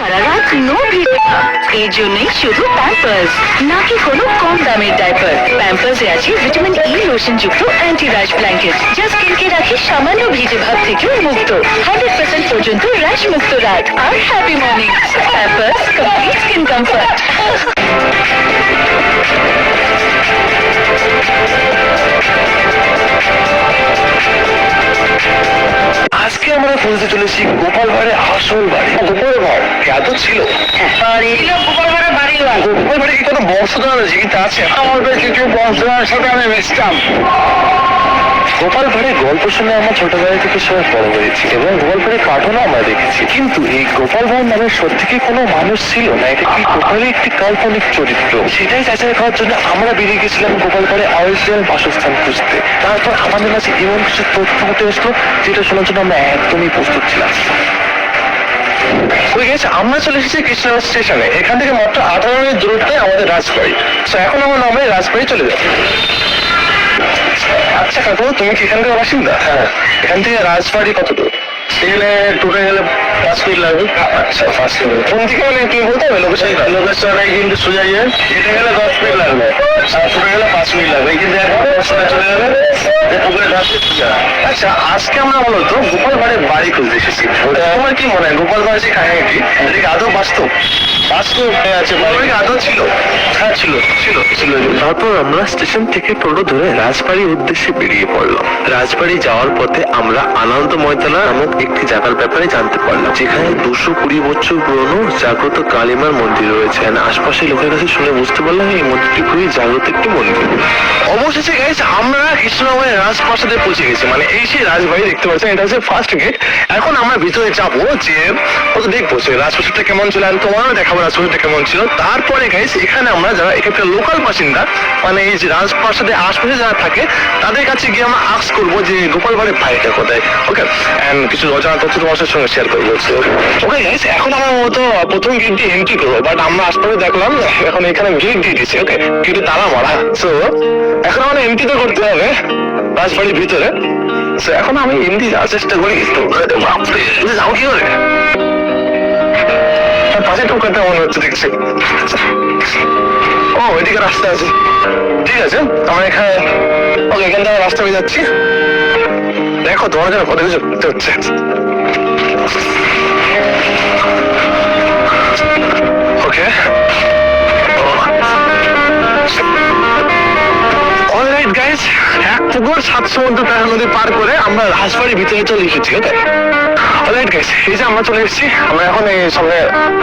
সারা রাত নো ভিজে এই জন্যই শুধু প্যাম্পার্স, নাকি কোনো কম দামের ডাইপার। প্যাম্পার্সে আছে ভিটামিন ই লোশন যুক্ত অ্যান্টি র্যাশ ব্ল্যাঙ্কেট, যা স্কিনকে রাখে সামান্য ভিজে ভাব থেকে মুক্ত। 100% পর্যন্ত র্যাশ মুক্ত রাত আর happy morning. Pampers complete skin comfort. আজকে আমরা খুঁজতে চলেছি গোপাল ভাঁড়ের আসল বাড়ি। গোপাল ভাঁড় এত ছিল গোপাল ভাঁড়ের বাড়ি নয়। গোপাল ভাঁড়ে কি কোনো বংশধর জীবিত আছে? আমাদের কিছু বংশধরের সাথে আমি মিশতাম। গোপাল ভাঁড়ের গল্প শুনে আমরা ছোটবেলা থেকে সবাই বড় হয়েছি এবং গোপাল ভাঁড়ের কার্টুনও আমরা দেখেছি, কিন্তু এই গোপাল ভাঁড় নামে সত্যি কি কোনো মানুষ ছিল, না এটা কি গোপালের একটি কাল্পনিক চরিত্র? সেটাই যাচাই করার জন্য আমরা বেরিয়ে গেছিলাম গোপাল ভাঁড়ের অরিজিনাল বাসস্থান খুঁজতে। তারপর আমাদের কাছে এমন কিছু তথ্য উঠে আসলো যেটা শোনার জন্য আমরা একদমই প্রস্তুত ছিলাম। আমরা চলে এসেছি কৃষ্ণনগর স্টেশনে। এখান থেকে মাত্র 18 মিনিট দূরত্বে আমাদের রাজবাড়ি। এখন আমরা নামে রাজবাড়ি চলে যাব। আচ্ছা কাকু, তুমি কি এখানকার বাসিন্দা? হ্যাঁ। এখান থেকে রাজবাড়ি কত দূর? এখানে টোটাল গেলে 5 মিনিট লাগবে। আচ্ছা 5 মিনিট। কোন দিকে মানে তুমি বলতে হবে লোকেশন? লোকেশনে কিন্তু সোজা গিয়ে এটা গেলে 10 মিনিট লাগবে, আর টোটাল গেলে 5 মিনিট লাগবে। কিন্তু এখন চলে যাবে আচ্ছা, আজকে আমরা মূলত গোপাল ভাঁড়ের বাড়ি খুঁজতে এসেছি। তোমার কি মনে হয় গোপাল ভাঁড় যে কাহিনীটি এটা কি আদৌ বাস্তব? বাস্তব আছে, আদৌ ছিল? হ্যাঁ ছিল ছিল ছিল। তারপর আমরা স্টেশন থেকে টোটো ধরে রাজবাড়ির উদ্দেশ্যে বেরিয়ে পড়লাম। রাজবাড়ি যাওয়ার পথে আমরা আনন্দ ময়দানা নামক একটি জায়গার ব্যাপারে জানতে পারলাম, যেখানে 220 বছর পুরনো জাগ্রত কালীমার মন্দির রয়েছে। আশপাশের লোকের কাছে শুনে বুঝতে পারলাম এই মন্দিরটি খুবই জাগ্রত একটি মন্দির। অবশেষে গাইস আমরা কৃষ্ণনগরের রাজপ্রাসাদে পৌঁছে গেছি। মানে এই সেই রাজবাড়ি দেখতে পাচ্ছেন, এটা হচ্ছে ফার্স্ট গেট। এখন আমরা ভিতরে যাবো, যে ওটা দেখবো যে রাজপ্রাসাদটা কেমন ছিল, আমি তোমারও দেখাবো রাজপ্রাসাদটা কেমন ছিল। তারপরে গাইস এখানে আমরা যারা এখানকার লোকাল বাসিন্দা, মানে এই যে রাজপ্রাসাদের আশপাশে যারা থাকে তাদের কাছে গিয়ে আমরা আস্ক করবো যে গোপাল ভাঁড়ের বাড়িটা কোথায়। ওকে, এন্ড কিছু অজানা তথ্য তোমার সঙ্গে শেয়ার করবো। ওকে গাইস, এখন আমরা মতো প্রথম গেট দিয়ে এন্ট্রি করবো, বাট আমরা আশপাশে দেখলাম এখন এখানে গেট দিয়ে দিচ্ছে। ওকে, কিন্তু তালা মারা। সো এখন আমরা এন্ট্রি তো করতে হবে রাজবাড়ির ভিতরে। এখন আমি এমনি যাওয়ার চেষ্টা করি। যাও কি করে পাশে টোকাটা মনে হচ্ছে দেখছি। ও এদিকে রাস্তা আছে, ঠিক আছে। আমরা এখানে ওকে, এখান থেকে রাস্তা হয়ে যাচ্ছি। দেখো তোমার জন্য কত কিছু করতে হচ্ছে। ওকে, অলরাইট গাইস, 1 পুকুর 7 সমুদ্র প্রায় নদী পার করে আমরা রাজবাড়ির ভিতরে চলে এসেছি। ওকে, অলরাইট গাইস, এই যে আমরা চলে এসেছি। আমরা এখন এই সামনে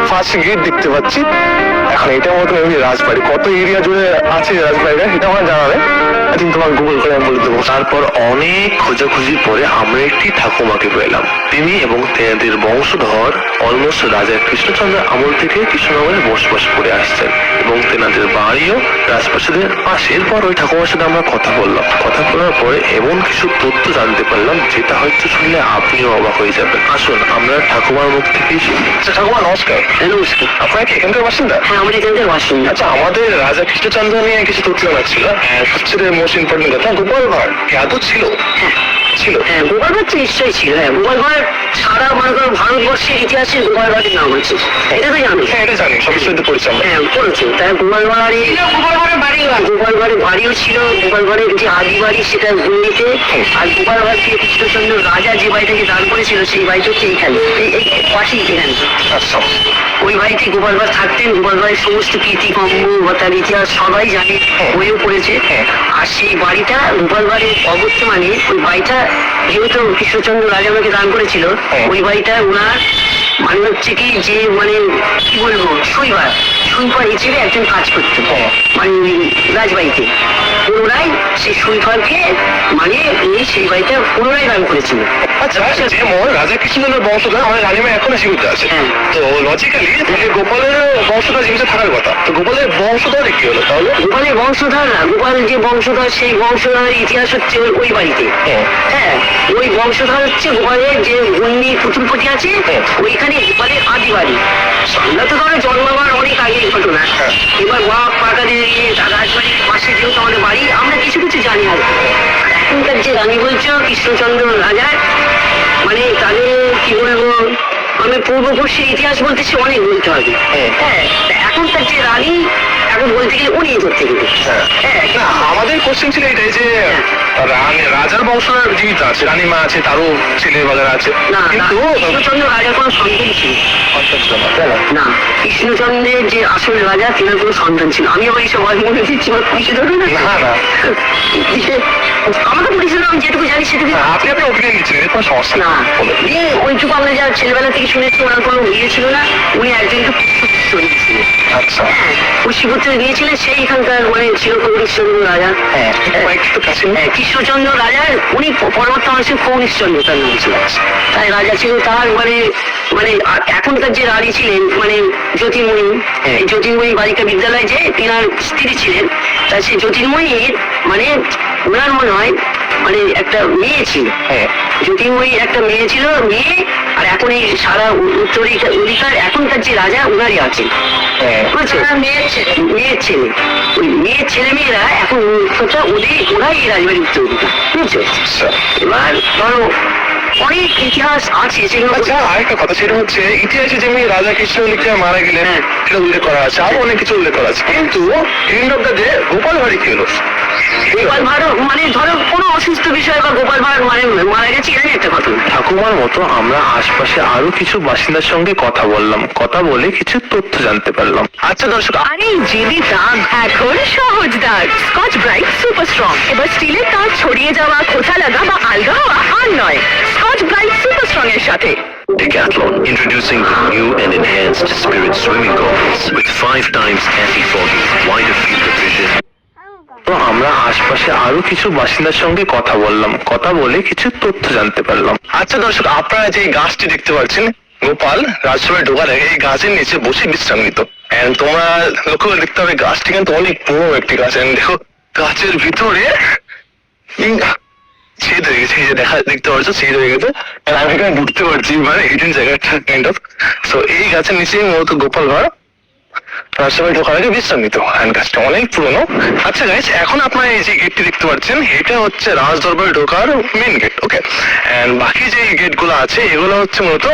ফার্স্ট গেট দেখতে পাচ্ছি। এখন এটার মতো এমনি রাজবাড়ি কত এরিয়া জুড়ে আছে রাজবাড়িটা, এটা আমার জানাবে। আই থিঙ্ক তোমার গুগল করে আমি বলে দেবো। তারপর অনেক খোঁজাখুঁজির পরে আমরা একটি ঠাকুমাকে পেলাম। তিনি এবং তেনাদের বংশধর অলমোস্ট রাজা কৃষ্ণচন্দ্র আমল থেকে কৃষ্ণনগরে বসবাস করে আসছেন এবং তেনাদের বাড়িও রাজপ্রাসাদের পাশে। এরপর ওই ঠাকুমার সাথে আমরা কথা বললাম। কথা বলার পরে এমন কিছু তথ্য জানতে পারলাম যেটা হয়তো শুনলে আপনিও অবাক হয়ে যাবেন। আসুন আমরা ঠাকুমার মুখ থেকেই শুনি। আচ্ছা ঠাকুমা নমস্কার। নমস্কার। আপনারা কি এখানকার বাসিন্দা? হ্যাঁ, আমরা এখানকার বাসিন্দা। আচ্ছা, আমাদের রাজা কৃষ্ণচন্দ্র নিয়ে কিছু তথ্য জানার ছিল। সবচেয়ে মোস্ট ইম্পর্টেন্ট কথা, গোপাল ভাঁড় কি আদৌ ছিল? ছিল। হ্যাঁ, গোপাল ভাঁড় তো নিশ্চয়ই ছিল। হ্যাঁ, গোপাল ভাঁড় সারা মনে করো ভারতবর্ষের ইতিহাসে গোপাল ভাঁড়ের নাম আছে, এটা তো জানি। হ্যাঁ এটা জানি, সব সাথে পরিচয়। হ্যাঁ করেছে। তাই গোপাল ভাঁড়, গোপাল ভাঁড়ের বাড়ি, গোপাল ভাঁড়ের বাড়িও ছিল। গোপাল ভাঁড়ের যে আদি বাড়ি সেটা ঘুরনিতে। আর গোপাল ভাঁড়কে কৃষ্ণচন্দ্র রাজা যে বাড়িটাকে দান করেছিল সেই বাড়িটা হচ্ছে এইখানে, এই পাশেই এখানে। আচ্ছা, ওই বাড়িতে গোপাল ভাঁড় থাকতেন। গোপাল ভাঁড়ের সমস্ত কীর্তিকম্ম বা তার ইতিহাস সবাই জানে, বইও পড়েছে। আর সেই বাড়িটা গোপাল ভাঁড়ের অবর্তমানে ওই বাড়িটা যেহেতু কৃষ্ণচন্দ্র রাজা আমাকে দান করেছিল, ওই বাড়িটা ওনার মানে হচ্ছে কি যে মানে কি বলবো সুইপার হিসেবে একজন কাজ করতো মানে রাজবাড়িতে। পুনরায় সেই সুইপারকে মানে উনি সেই বাড়িটা পুনরায় দান করেছিল। আচ্ছা, যেমন রাজা কৃষ্ণচন্দ্রের বংশধর আমার রানীমা এখনো জীবিত আছে, তো লজিক্যালি গোপালের বংশধর জীবিত থাকার কথা। তো গোপালের বংশধর কি হলো তাহলে? গোপালের বংশধর না, গোপাল যে বংশধর সেই বংশধরের ইতিহাস হচ্ছে ওই বাড়িতে। হ্যাঁ, ওই বংশধর হচ্ছে গোপালের যে ঘূর্ণি পুতুলপতি আছে, ওইখানে গোপালের আদি বাড়ি। আমরা তো ধরো জন্মাবার অনেক আগে ঘটনা। এবার বাপ কাকাদের রাজবাড়ির পাশে যেহেতু আমাদের বাড়ি, আমরা কিছু কিছু জানি। আর এখনকার যে রানী বলছো কৃষ্ণচন্দ্র রাজার, মানে তাদের কি বলবো আমি পূর্ববর্ষীর ইতিহাস বলতেছি, অনেক বলতে হবে। হ্যাঁ, তা এখনকার যে রানী, এখন বলতে গেলে উনি ধরতে গেলে। হ্যাঁ, না, আমাদের কোশ্চেন ছিল এটাই যে রাজার বংশরা জীবিত আছে, রানীমা আছে, তারও ছেলে বলার আছে, না না, কিন্তু কৃষ্ণচন্দ্র রাজার কোনো সন্তান ছিল না। কৃষ্ণচন্দ্রের যে আসল রাজা, তেনার কোনো সন্তান ছিল। আমি আবার এইসব মনে দিচ্ছি, আমার পুলিশে ধরবে না। না না, আমাকে পুলিশে আমি যেটুকু জানি সেটুকু। আপনি আপনার ওপিনিয়ন দিচ্ছেন, এর কোনো সমস্যা না, না। দিয়ে ওইটুকু আমরা যা ছেলেবেলা থেকে শুনেছি, ওনার কোনো ইয়ে ছিল না। উনি একজনকে পুষ্যপুত্র দিয়েছিলেন। আচ্ছা, পুষ্যপুত্র দিয়েছিলেন, সেই এখানকার মানে ছিল কৃষ্ণচন্দ্র রাজা। একটু কাছে কৃষ্ণচন্দ্র রাজা, উনি পরবর্তী মানুষের কৌনিশচন্দ্র তার নাম ছিল। তাই রাজা ছিল তার মানে মানে এখনকার যে রানী ছিলেন মানে জ্যোতির্ময়ী, এই জ্যোতির্ময়ী বালিকা বিদ্যালয়ে যে তিনার স্ত্রী ছিলেন, তাই সেই জ্যোতির্ময়ীর মানে ওনার মনে হয় মানে একটা মেয়ে ছিল। জ্যোতির্ময়ীর একটা মেয়ে ছিল, মেয়ে। আর এখন এই সারা উত্তরিকার এখনকার যে রাজা ওনারই আছেন, বুঝছো? মেয়ের ছেলে, ওই মেয়ের ছেলে মেয়েরা এখন ওরাই এই রাজবাড়ির উত্তরিকা, বুঝছো? এবার ধরো অনেক ইতিহাস আছে যেগুলো। আচ্ছা, আরেকটা কথা, সেটা হচ্ছে ইতিহাসে যেমনি রাজা কৃষ্ণলিকে মারা গেলেন সেটা উল্লেখ করা আছে, আরো অনেক কিছু উল্লেখ করা আছে, কিন্তু end of the day Gopal Bhar কি হলো? গোপাল ভাঁড় মানে ধরো কোনো অসুস্থ বিষয় বা গোপাল ভাঁড় মানে মারা গেছে, এটাই একটা কথা। ঠাকুমার মতো আমরা আশপাশে আরো কিছু বাসিন্দার সঙ্গে কথা বললাম, কথা বলে কিছু তথ্য জানতে পারলাম। আচ্ছা দর্শক, আরে জেদি দাগ এখন সহজ দাগ স্কচ ব্রাইট সুপার স্ট্রং। এবার স্টিলের দাগ ছড়িয়ে যাওয়া, খোঁচা লাগা বা আলগা হওয়া আর নয়, স্কচ ব্রাইট সুপার স্ট্রং এর সাথে। Decathlon introducing the new and enhanced Spirit swimming goggles with 5 times anti-fogging, wider field of vision. তো আমরা আশপাশে আরো কিছু বাসিন্দার সঙ্গে কথা বললাম, কথা বলে কিছু তথ্য জানতে পারলাম। আচ্ছা দর্শক, আপনারা যে গাছটি দেখতে পাচ্ছেন, গোপাল রাজসভায় ঢোকার আগে এই গাছের নিচে বসে বিশ্রাম নিত। And তোমরা লক্ষ্য করে দেখতে হবে গাছটি কিন্তু অনেক পুরো একটি গাছ। And দেখো গাছের ভিতরে ছেদ হয়ে গেছে, এই যে দেখতে পাচ্ছ ছেদ হয়ে গেছে। And আমি এখানে ঢুকতে পারছি, মানে হিডেন জায়গাটা কাইন্ড অফ। সো এই গাছের নিচে মূলত গোপাল ভাঁড় রাজসভায় ঢোকার আগে বিশ্রাম নিত। হ্যান্ড গাছটা অনেক পুরোনো। আচ্ছা গাইস, এখন আপনারা এই যে গেটটি দেখতে পাচ্ছেন, এটা হচ্ছে রাজ দরবারে ঢোকার মেন গেট। ওকে, এন্ড বাকি যে গেট গুলো আছে এগুলো হচ্ছে মূলত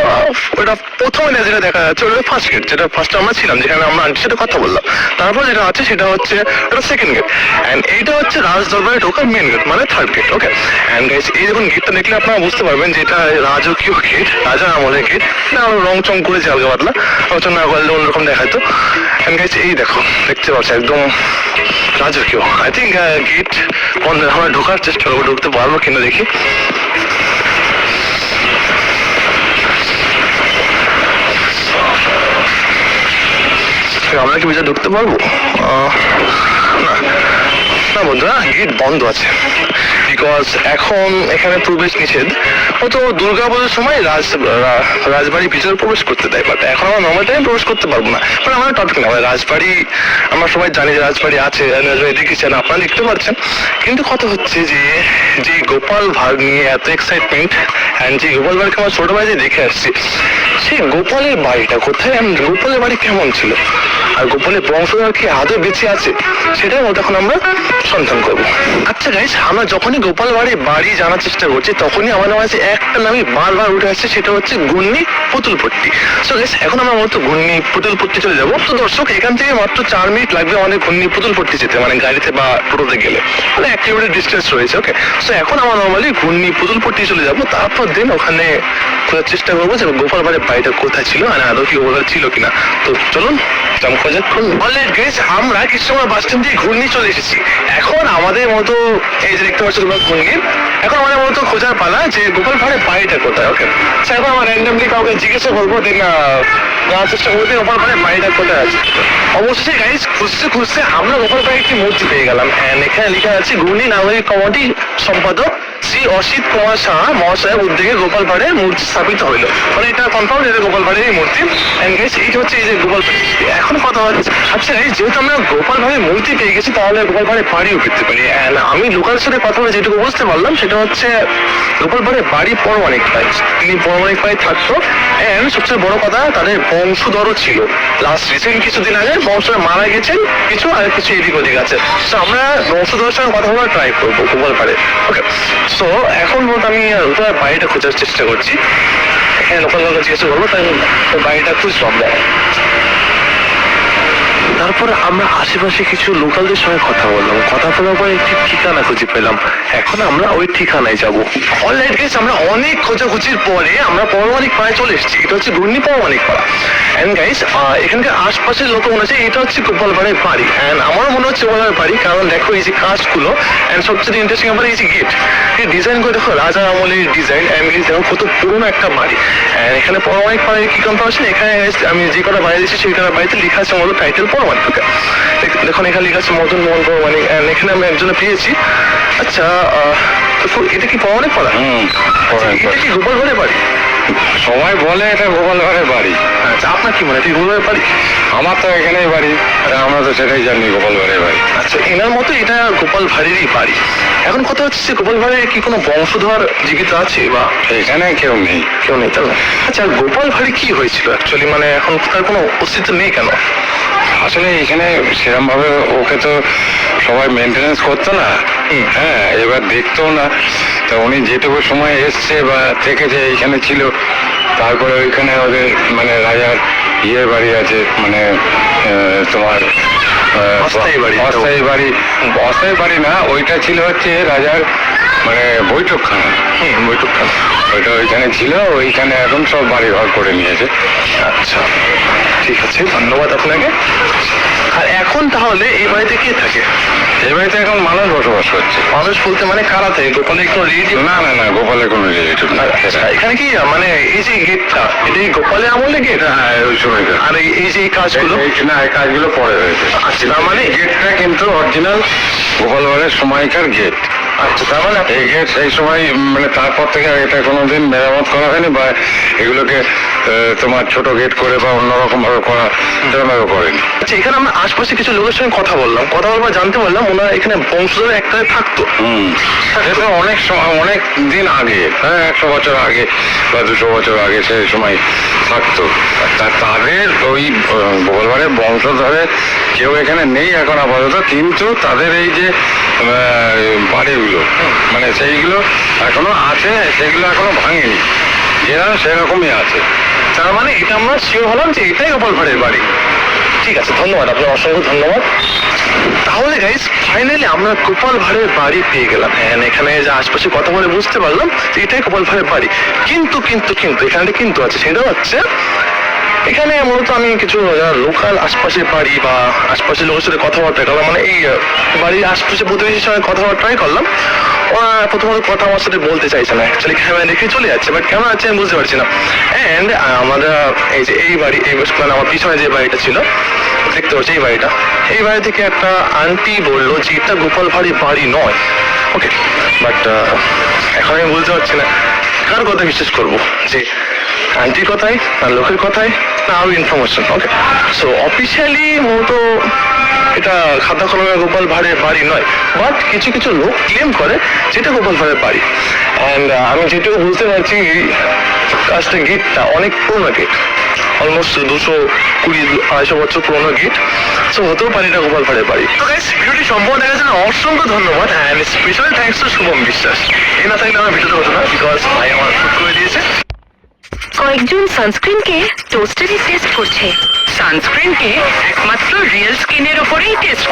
ওটা প্রথমে যেটা দেখা যাচ্ছে ওটা ফার্স্ট গেট, যেটা ফার্স্ট আমরা ছিলাম, যেখানে আমরা আন্টির সাথে কথা বললাম। তারপর যেটা আছে সেটা হচ্ছে ওটা সেকেন্ড গেট, এন্ড এইটা হচ্ছে রাজ দরবারে ঢোকার মেন গেট, মানে third gate. Okay, and guys এই যখন গেটটা দেখলে আপনারা বুঝতে পারবেন যে এটা রাজকীয় গেট, রাজার আমলের গেট। না রং চং করেছে হালকা পাতলা, রচনা না করলে অন্যরকম দেখাতো। এই দেখো দেখতে পাচ্ছ একদম রাজকীয়। আই থিঙ্ক গেট বন্ধ, আমরা ঢোকার চেষ্টা করবো, ঢুকতে পারবো কিনা দেখি। আমরা কি ভিতরে ঢুকতে পারবো? না না বন্ধুরা, গেট বন্ধ আছে, বিকজ এখন এখানে প্রবেশ নিষেধ। ও তো দুর্গাপুজোর সময় রাজবাড়ির ভিতরে প্রবেশ করতে দেয়, বাট এখন আমরা নর্মাল টাইমে প্রবেশ করতে পারবো না। মানে আমার টপিক না, রাজবাড়ি আমরা সবাই জানি যে রাজবাড়ি আছে, দেখেছেন, আপনারা দেখতে পাচ্ছেন। কিন্তু কথা হচ্ছে যে গোপাল ভাঁড় নিয়ে এত এক্সাইটমেন্ট, অ্যান্ড যে গোপাল ভাঁড়কে আমরা ছোটবেলায় দেখে আসছি, সেই গোপালের বাড়িটা কোথায়, গোপালের বাড়ি কেমন ছিল, আর গোপালের বংশধর কি আদৌ বেঁচে আছে, সেটাই মতো এখন আমরা সন্ধান করবো। আচ্ছা গাইস, আমরা যখনই গোপাল বাড়ি জানার চেষ্টা করছি, তখনই আমার কাছে একটা নামই বারবার উঠে আসছে, সেটা হচ্ছে ঘূর্ণি পুতুলপট্টি। সো গাইস, এখন আমরা মূলত ঘূর্ণি পুতুলপট্টি চলে যাবো। তো দর্শক, এখান থেকে মাত্র 4 মিনিট লাগবে আমাদের ঘূর্ণি পুতুলপট্টি যেতে, মানে গাড়িতে বা টোটোতে গেলে, মানে 1 কিলোমিটার ডিস্টেন্স রয়েছে। ওকে, সো এখন আমরা নর্মালি ঘূর্ণি পুতুলপট্টি চলে যাবো, তারপর দিন ওখানে খোঁজার চেষ্টা করবো যে গোপাল ভাঁড়ের বাড়িটা কোথায় ছিল, আর আদৌ কি ওরা ছিল কিনা। তো চলুন খোঁজা করুন। অলরেডি গাইস, আমরা কিছু সময় বাস স্ট্যান্ড দিয়ে ঘূর্ণি চলে এসেছি। এখন আমাদের মতো এই যে দেখতে পাচ্ছ তোমরা ঘূর্ণি, এখন আমাদের মতো খোঁজার পালা যে গোপাল ভাঁড়ের বাড়িটা কোথায়। ওকে, এখন আমরা র্যান্ডমলি কাউকে জিজ্ঞাসা করবো, দেন জানার চেষ্টা করবো যে গোপাল ভাঁড়ের বাড়িটা কোথায় আছে। অবশ্যই গাইস, খুঁজতে খুঁজতে আমরা গোপাল ভাঁড়ের একটি মূর্তি পেয়ে গেলাম, এন্ড এখানে লেখা আছে ঘূর্ণি নাগরিক কমিটি সম্পাদক শ্রী অসিত কুমার সাহা মহাশয়ের উদ্যোগে গোপাল ভাঁড়ের মূর্তি স্থাপিত হইল। মানে এটা কনফার্ম যে গোপাল ভাঁড়ের এই মূর্তি। এন্ড গাইস, এইটা হচ্ছে এই যে গোপাল ভাঁড়। এখন কথা হচ্ছে, আচ্ছা গাইস, যেহেতু আমরা গোপাল ভাঁড়ের মূর্তি পেয়ে গেছি, তাহলে গোপাল ভাঁড়ের বাড়িও পেতে পারি। এন্ড আমি লোকালের সাথে কথা বলে যেটুকু বুঝতে পারলাম, সেটা হচ্ছে গোপাল ভাঁড়ের বাড়ি পরমাণিক পাড়ায়, তিনি পরমাণিক পাড়ায় থাকতো। এন্ড সবচেয়ে বড় কথা, তাদের বংশধরও ছিল। লাস্ট রিসেন্ট কিছুদিন আগে বংশধর মারা গেছেন কিছু, আর কিছু এদিক ওদিক আছে। তো আমরা বংশধরের সঙ্গে কথা বলার ট্রাই করবো গোপাল ভাঁড়ে। ওকে, সো এখন মতো আমি তোমার বাড়িটা খোঁজার চেষ্টা করছি, এখানে লোকাল লোকাল জিজ্ঞেস করবো, তাই বাড়িটা খুঁজলাম। তারপরে আমরা আশেপাশে কিছু লোকালদের সঙ্গে কথা বললাম, কথা বলার পরে একটি ঠিকানা খুঁজে পেলাম। এখন আমরা ওই ঠিকানায় যাবো। অলরাইট গাইস, আমরা অনেক খোঁজাখুঁজির পরে আমরা পৌরাণিক পাড়ায় চলে এসেছি। এটা হচ্ছে ঘূর্ণি পৌরাণিক পাড়া। এন্ড গাইস, এখানকার আশপাশের লোক মনে হচ্ছে এটা হচ্ছে গোপালবাড়ির বাড়ি। এন্ড আমারও মনে হচ্ছে গোপালবাড়ির বাড়ি, কারণ দেখো এই যে কাজগুলো, এন্ড সবচেয়ে ইন্টারেস্টিং ব্যাপার এই যে গেট, এই ডিজাইন করে দেখো রাজা আমলের ডিজাইন। এন্ড দেখো কত পুরোনো একটা বাড়ি। এন্ড এখানে পৌরাণিক পাড়ায় কি কনফার্মেশন, এখানে guys, আমি যে কটা বাড়ি দিচ্ছি সেই কটা বাড়িতে লেখা আছে মূলত টাইটেল পৌরাণিক। দেখুন এখানে লেখা আছে মদন মোহন পৌরাণিক। এন্ড এখানে আমি একজনে পেয়েছি। আচ্ছা, এটা কি পৌরাণিক পাড়া? এটা কি গোপালবাড়ির বাড়ি? সবাই বলে এটা গোপালঘরের বাড়ি। আচ্ছা, আপনার কি মনে হয় গোপালবাড়ির বাড়ি? আমার তো এখানেই বাড়ি, আর আমরা তো সেটাই জানি গোপালঘরের বাড়ি। আচ্ছা, এনার মতো এটা গোপাল ভাঁড়েরই বাড়ি। এখন কথা হচ্ছে যে গোপাল ভাঁড়ের কি কোনো বংশধর জীবিত আছে বা এখানে কেউ নেই। কেউ নেই, তাই না? আচ্ছা, আর গোপাল ভাঁড়ি কি হয়েছিল অ্যাকচুয়ালি, মানে এখন তার কোনো অস্তিত্ব নেই কেন? আসলে এখানে সেরকম ভাবে ওকে তো সবাই মেনটেনেন্স করতো না। হ্যাঁ, এবার দেখতো না। তা উনি যেটুকু সময় এসছে বা থেকেছে এইখানে ছিল, তারপরে ওইখানে ওদের মানে রাজার ইয়ে বাড়ি আছে, মানে তোমার অস্থায়ী বাড়ি। অস্থায়ী বাড়ি, অস্থায়ী বাড়ি না, ওইটা ছিল হচ্ছে রাজার মানে বৈঠকখানা। বৈঠকখানা। ওইটা ওইখানে ছিল, ওইখানে এখন সব বাড়ি ঘর করে নিয়েছে। আচ্ছা, ঠিক আছে, ধন্যবাদ আপনাকে। আর এখন তাহলে এই বাড়িতে কে থাকে? এই বাড়িতে এখন মানুষ বসবাস করছে। মানুষ বলতে মানে কারা থাকে? গোপালের কোনো রিলেটিভ? না না না, গোপালের কোনো রিলেটিভ না। আচ্ছা, এখানে কি মানে এই যে গেটটা, এটা কি গোপালের আমলে গেট? হ্যাঁ, ওই সময়কার। আর এই যে এই কাজগুলো? না, এই কাজগুলো পরে হয়েছে। আচ্ছা, তার মানে গেটটা কিন্তু অরিজিনাল গোপালবাড়ির সময়কার গেট। আচ্ছা, তার মানে এই গেট সেই সময় মানে তারপর থেকে এটা কোনোদিন মেরামত করা হয়নি, বা এগুলোকে তোমার ছোট গেট করে বা অন্যরকম ভাবে করা সেরকমভাবে করেনি। আচ্ছা, এখানে আমরা আশপাশে কিছু লোকের সঙ্গে কথা বললাম, কথা বলবার জানতে পারলাম ওনারা এখানে বংশধর একটা থাকতো। সেটা অনেক সময়, অনেক দিন আগে, হ্যাঁ 100 বছর আগে বা 200 বছর আগে সেই সময় থাকতো। তাদের ওই গোপালবাড়ির বংশধরে কেউ এখানে নেই এখন আপাতত, কিন্তু তাদের এই যে বাড়িগুলো মানে সেইগুলো এখনো আছে, সেগুলো এখনো ভাঙেনি, যেরকম সেরকমই আছে। তার মানে এটা আমরা শিওর হলাম যে এটাই গোপাল ভাঁড়ের বাড়ি। ঠিক আছে, ধন্যবাদ, আপনার অসংখ্য ধন্যবাদ। তাহলে গাইস, ফাইনালি আমরা গোপাল ভাঁড়ের বাড়ি পেয়ে গেলাম। এখানে যে আশপাশে কথা বলে বুঝতে পারলাম যে এটাই গোপাল ভাঁড়ের বাড়ি। কিন্তু কিন্তু কিন্তু এখানে কিন্তু আছে, সেটা হচ্ছে এখানে মূলত আমি কিছু লোকাল আশপাশের বাড়ি বা আশপাশের লোকের সাথে কথাবার্তা করলাম, মানে এই বাড়ির আশপাশে প্রতিবেশীর সঙ্গে কথাবার্তাই করলাম। ওরা প্রথমত কথা আমার সাথে বলতে চাইছে না, অ্যাকচুয়ালি ক্যামেরা দেখে চলে যাচ্ছে, বাট কেমন আছে আমি বুঝতে পারছি না। অ্যান্ড আমরা এই যে এই বাড়ি, এই মানে আমার পিছনে যে বাড়িটা ছিল দেখতে পাচ্ছি, এই বাড়িটা, এই বাড়ি থেকে একটা আন্টি বললো যে এটা গোপাল ভাঁড়ের বাড়ি নয়। ওকে, বাট এখন আমি বুঝতে পারছি না কার কথা বিশ্বাস করবো, যে আন্টির কথাই না লোকের কথাই না আরো ইনফরমেশন। ওকে, সো অফিসিয়ালি মূলত এটা খাতা কলমে গোপাল ভাঁড়ের বাড়ি নয়, বাট কিছু কিছু লোক ক্লেম করে যেটা গোপাল ভাঁড়ের বাড়ি। অ্যান্ড আমি যেটুকু বুঝতে পারছি কাজটা গেটটা অনেক পুরোনো গেট, অলমোস্ট 220-250 বছর পুরোনো গেট। সো হতেও পারে এটা গোপাল ভাঁড়ের বাড়ি। তো গাইস, ভিডিওটি সম্পূর্ণ দেখার জন্য অসংখ্য ধন্যবাদ, and special thanks to Shubham বিশ্বাস। এই না থাকলে আমার ভিডিওটা হতো না, বিকজ ভাই আমার শুট করে দিয়েছে। কয়েকজন সানস্ক্রিনকে টোস্টারে টেস্ট করছে। সানস্ক্রিনকে একমাত্র রিয়েল স্কিনের উপরেই টেস্ট